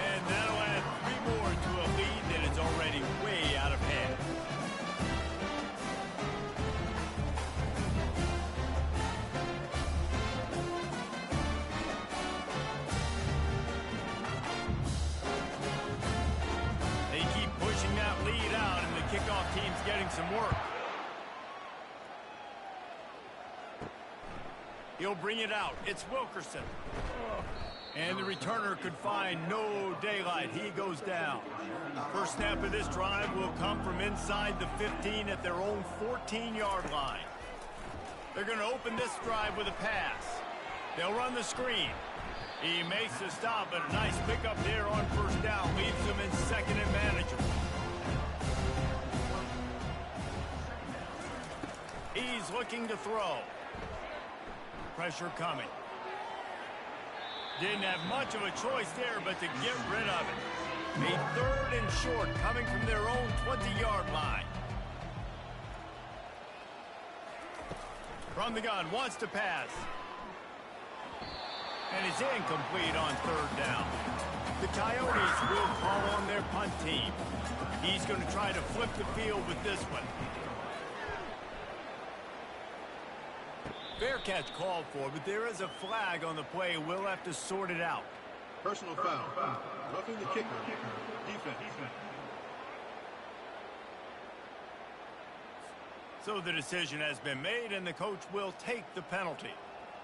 And that'll add 3 more to a lead that is already way out of hand. They keep pushing that lead out, and the kickoff team's getting some work. He'll bring it out. It's Wilkerson. And the returner could find no daylight. He goes down. First snap of this drive will come from inside the 15 at their own 14-yard line. They're going to open this drive with a pass. They'll run the screen. He makes the stop, but a nice pickup there on 1st down. Leaves them in 2nd and manageable. He's looking to throw. Pressure coming. Didn't have much of a choice there, but to get rid of it. A 3rd and short coming from their own 20-yard line. From the gun, wants to pass. And it's incomplete on 3rd down. The Coyotes will call on their punt team. He's going to try to flip the field with this one. Fair catch called for, but there is a flag on the play. We'll have to sort it out. Personal foul. Roughing the kicker. Defense. So the decision has been made, and the coach will take the penalty.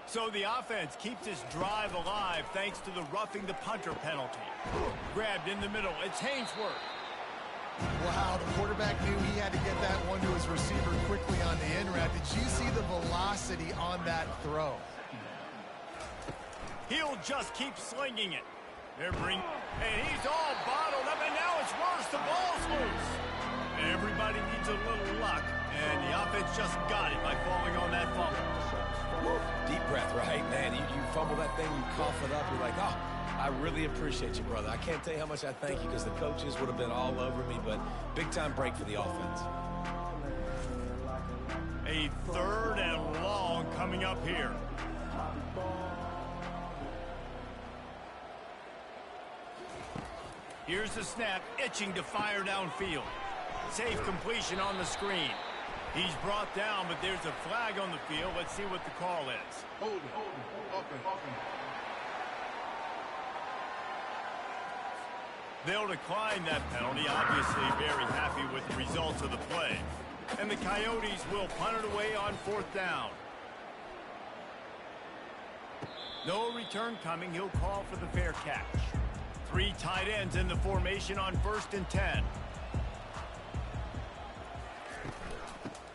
So the offense keeps this drive alive thanks to the roughing the punter penalty. Grabbed in the middle. It's Hainsworth. Wow, the quarterback knew he had to get that one to his receiver quickly on the in route. Did you see the velocity on that throw? He'll just keep slinging it. And he's all bottled up, and now it's worse. The ball's loose. Everybody needs a little luck, and the offense just got it by falling on that fumble. Deep breath, right? Man, you fumble that thing, you cough it up, you're like, oh, I really appreciate you, brother. I can't tell you how much I thank you because the coaches would have been all over me, but big-time break for the offense. A 3rd and long coming up here. Here's the snap, itching to fire downfield. Safe completion on the screen. He's brought down, but there's a flag on the field. Let's see what the call is. Hold it. Offense. They'll decline that penalty, obviously very happy with the results of the play. And the Coyotes will punt it away on 4th down. No return coming. He'll call for the fair catch. 3 tight ends in the formation on 1st and 10.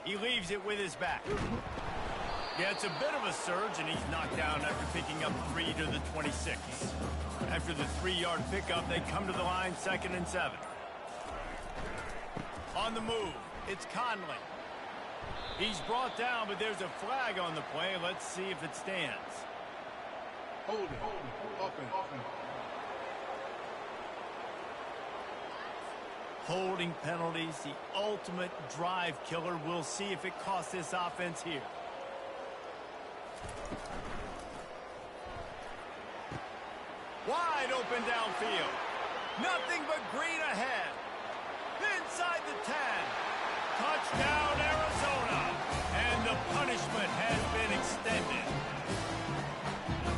He leaves it with his back. Gets a bit of a surge, and he's knocked down after picking up 3 to the 26. After the 3-yard pickup, they come to the line 2nd and 7. On the move, it's Conley. He's brought down, but there's a flag on the play. Let's see if it stands. Hold it. Offense. Holding penalties, the ultimate drive killer. We'll see if it costs this offense here. Wide open downfield. Nothing but green ahead. Inside the 10. Touchdown, Arizona. And the punishment has been extended.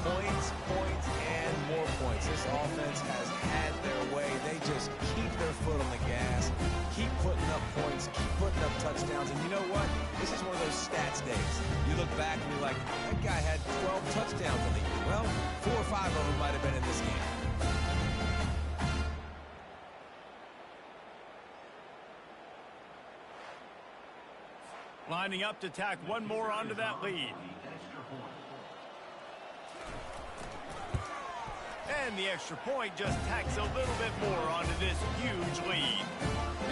Points, points, and more points. This offense has had their way. They just keep their foot on the gas, keep putting up points, keep putting up touchdowns. And you know what? This is one of those stats days. You look back and you're like, that guy had 12 touchdowns in the year. Well, 4 or 5 of them might have been in this game. Lining up to tack one more onto that lead. And the extra point just tacks a little bit more onto this huge lead.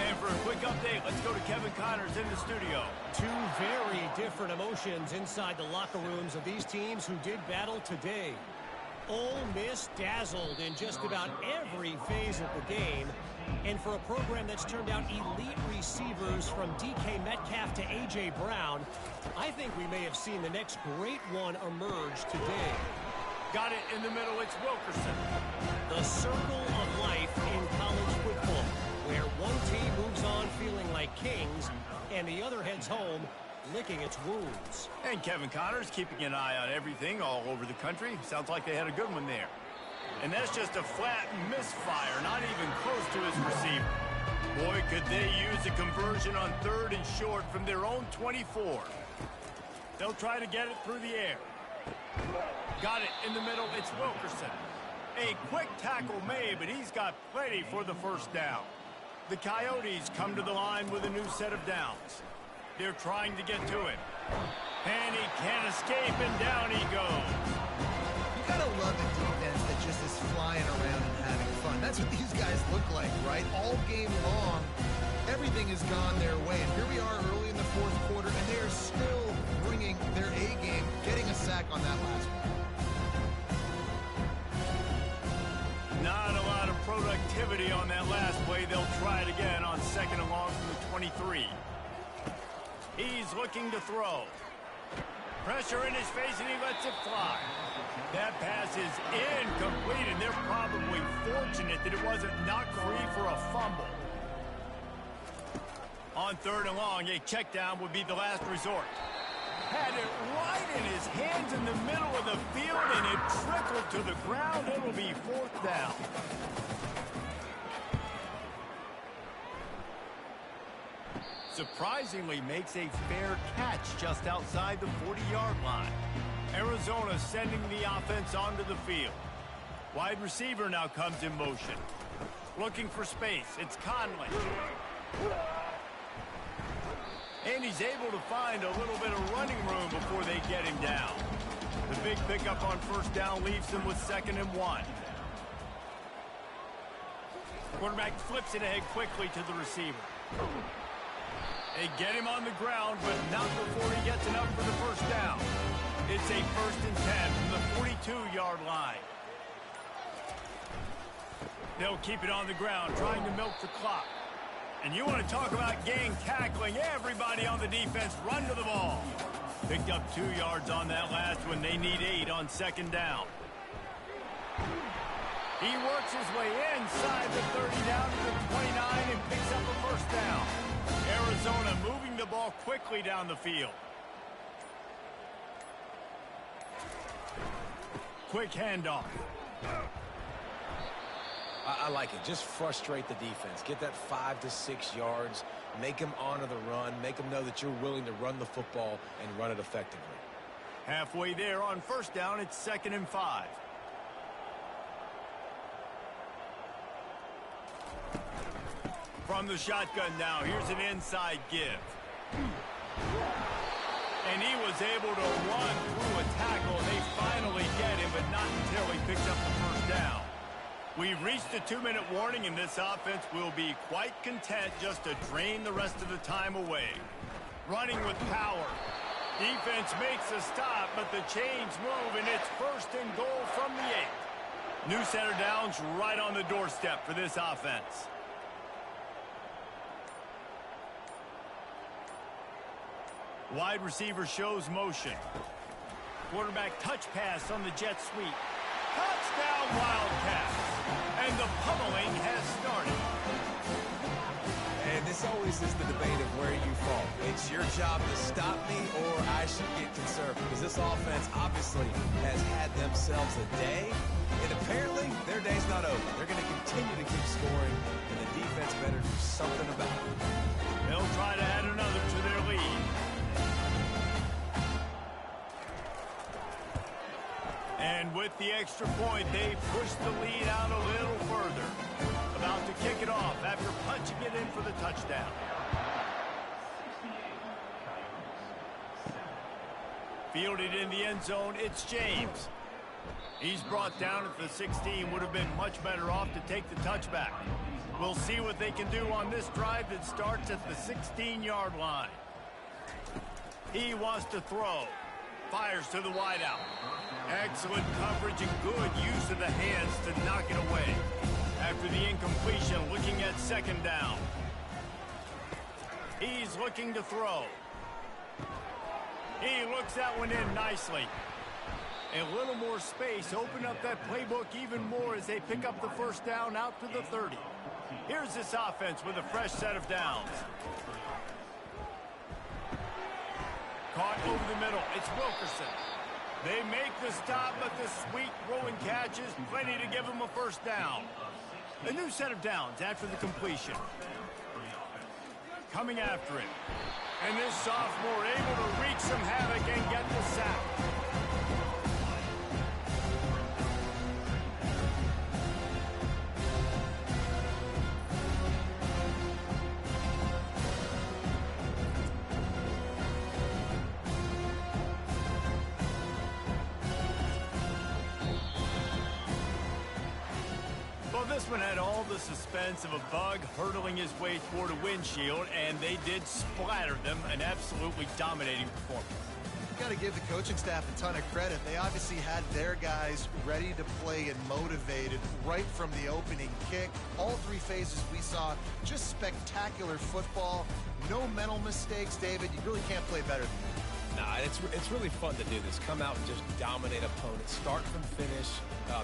And for a quick update, let's go to Kevin Connors in the studio. Two very different emotions inside the locker rooms of these teams who did battle today. Ole Miss dazzled in just about every phase of the game. And for a program that's turned out elite receivers from DK Metcalf to A.J. Brown, I think we may have seen the next great one emerge today. Got it in the middle, it's Wilkerson. The circle of life in college football, where one team moves on feeling like kings, and the other heads home licking its wounds. And Kevin Connors keeping an eye on everything all over the country. Sounds like they had a good one there. And that's just a flat misfire, not even close to his receiver. Boy, could they use a conversion on 3rd and short from their own 24. They'll try to get it through the air. Got it in the middle, it's Wilkerson. A quick tackle made, but he's got plenty for the first down. The Coyotes come to the line with a new set of downs. They're trying to get to him. And he can't escape, and down he goes. You gotta love a defense that just is flying around and having fun. That's what these guys look like, right? All game long, everything has gone their way. And here we are early in the 4th quarter, and they are still bringing their A game, getting a sack on that last one. Not a lot of productivity on that last play. They'll try it again on 2nd and long from the 23. He's looking to throw. Pressure in his face, and he lets it fly. That pass is incomplete, and they're probably fortunate that it wasn't knocked free for a fumble. On 3rd and long, a check down would be the last resort. Had it right in his hands in the middle of the field, and it trickled to the ground. It'll be 4th down. Surprisingly makes a fair catch just outside the 40-yard line. Arizona sending the offense onto the field. Wide receiver now comes in motion. Looking for space. It's Conley. And he's able to find a little bit of running room before they get him down. The big pickup on 1st down leaves them with 2nd and 1. Quarterback flips it ahead quickly to the receiver. They get him on the ground, but not before he gets enough for the 1st down. It's a 1st and 10 from the 42-yard line. They'll keep it on the ground, trying to milk the clock. And you want to talk about gang tackling. Everybody on the defense run to the ball. Picked up 2 yards on that last one. They need 8 on 2nd down. He works his way inside the 30 down to the 29 and picks up a 1st down. Arizona moving the ball quickly down the field. Quick handoff. I like it. Just frustrate the defense. Get that 5 to 6 yards. Make them honor the run. Make them know that you're willing to run the football and run it effectively. Halfway there on 1st down, it's 2nd and 5. From the shotgun now, here's an inside give. And he was able to run through a tackle. They finally get him, but not until he picks up the 1st down. We've reached the 2-minute warning, and this offense will be quite content just to drain the rest of the time away. Running with power. Defense makes a stop, but the chains move, and it's 1st and goal from the 8. New set of downs right on the doorstep for this offense. Wide receiver shows motion. Quarterback touch pass on the jet sweep. Touchdown Wildcats. And the pummeling has started. And this always is the debate of where you fall. It's your job to stop me or I should get conservative. Because this offense obviously has had themselves a day. And apparently their day's not over. They're going to continue to keep scoring. And the defense better do something about it. They'll try to add another to their lead. And with the extra point, they push the lead out a little further. About to kick it off after punching it in for the touchdown. Fielded in the end zone, it's James. He's brought down at the 16, would have been much better off to take the touchback. We'll see what they can do on this drive that starts at the 16-yard line. He wants to throw. Fires to the wideout. Excellent coverage and good use of the hands to knock it away. After the incompletion, looking at second down. He's looking to throw. He looks that one in nicely. A little more space, open up that playbook even more as they pick up the first down out to the 30. Here's this offense with a fresh set of downs. Caught over the middle. It's Wilkerson. They make the stop, but the sweet throwing catch is plenty to give them a first down. A new set of downs after the completion. Coming after him. And this sophomore able to wreak some havoc and get the sack. This one had all the suspense of a bug hurtling his way toward a windshield, and they did splatter them. An absolutely dominating performance. You got to give the coaching staff a ton of credit. They obviously had their guys ready to play and motivated right from the opening kick. All three phases we saw, just spectacular football. No mental mistakes, David. You really can't play better than that. Nah, it's really fun to do this. Come out and just dominate opponents. Start from finish.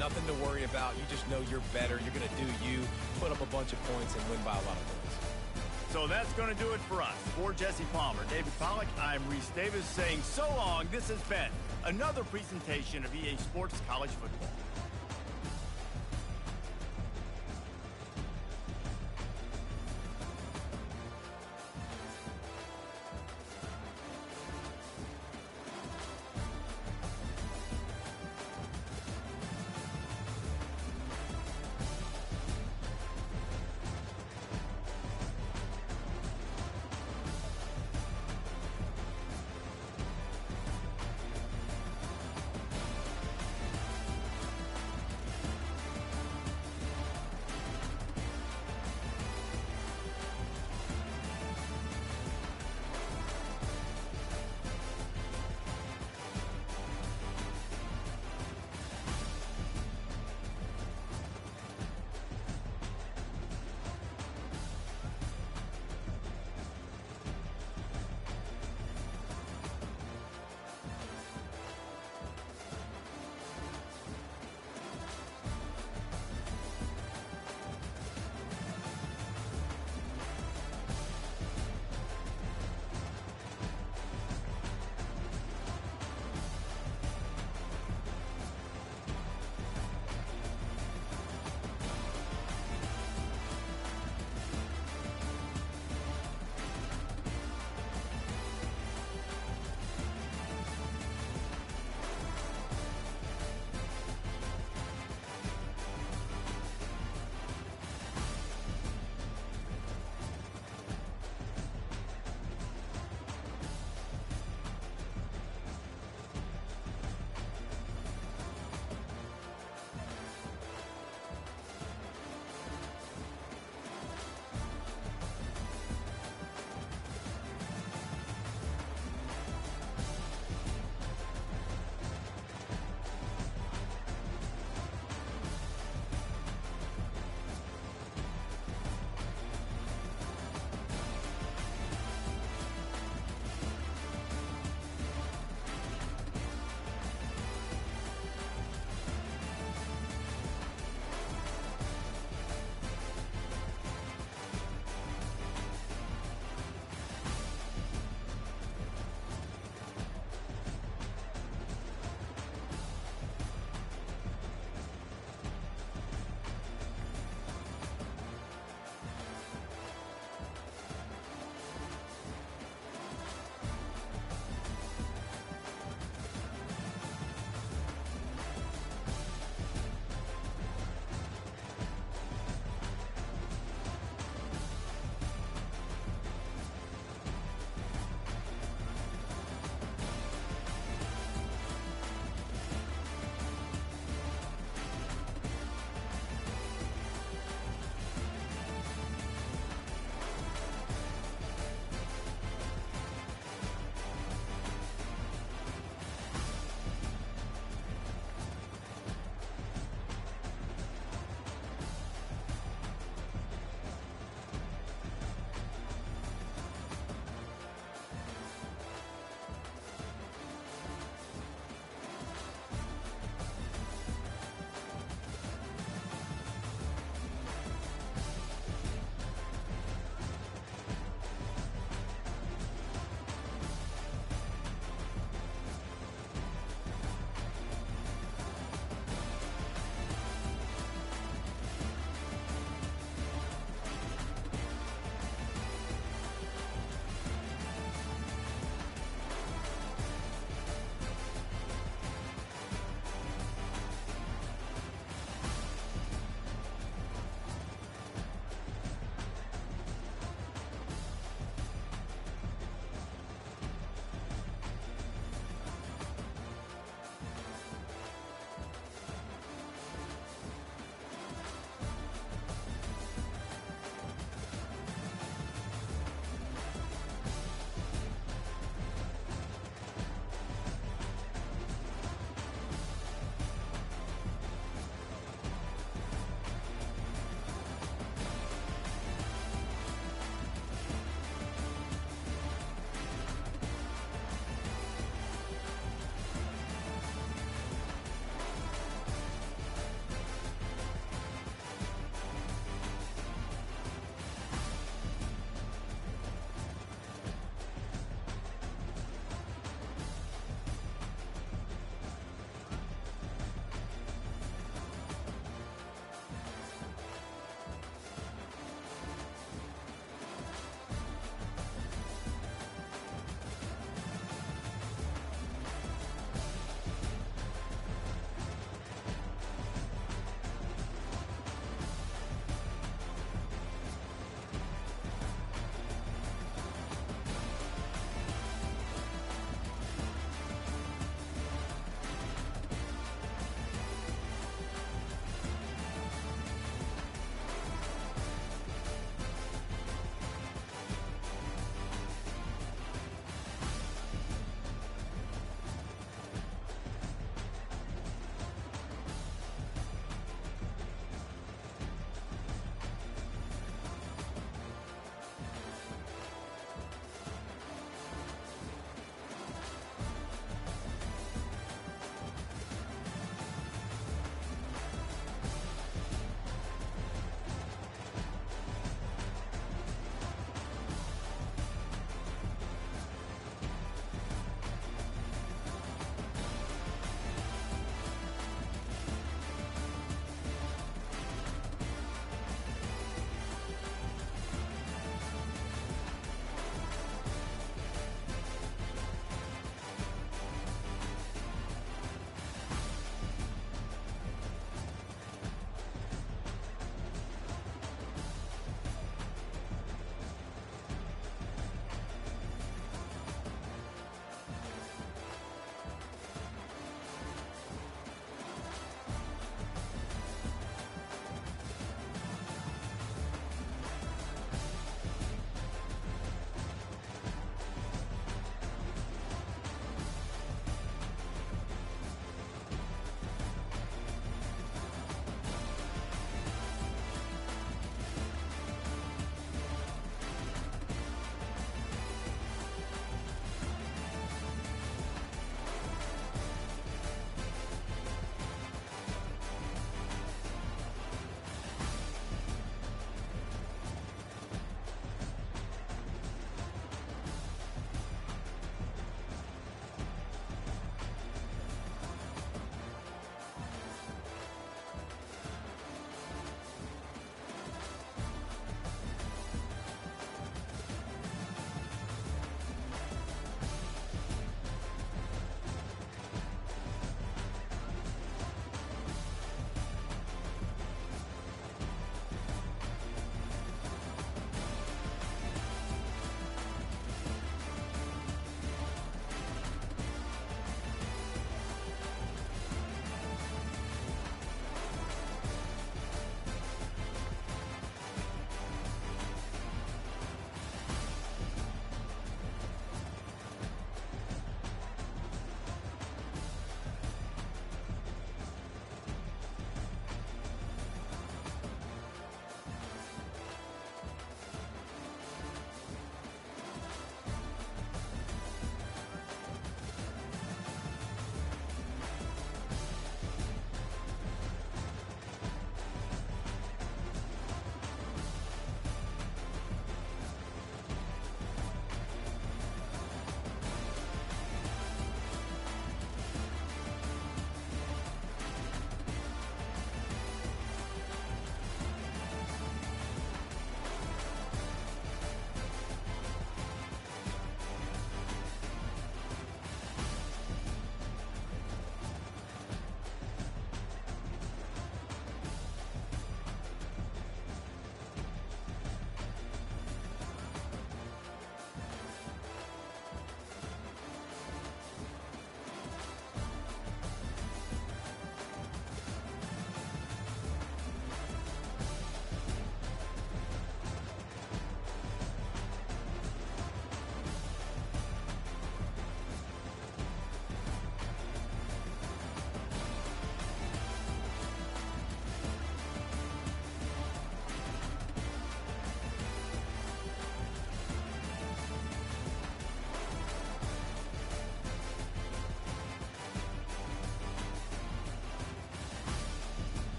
Nothing to worry about. You just know you're better. You're going to do you, put up a bunch of points, and win by a lot of points. So that's going to do it for us. For Jesse Palmer, David Pollack, I'm Reese Davis saying so long. This has been another presentation of EA Sports College Football.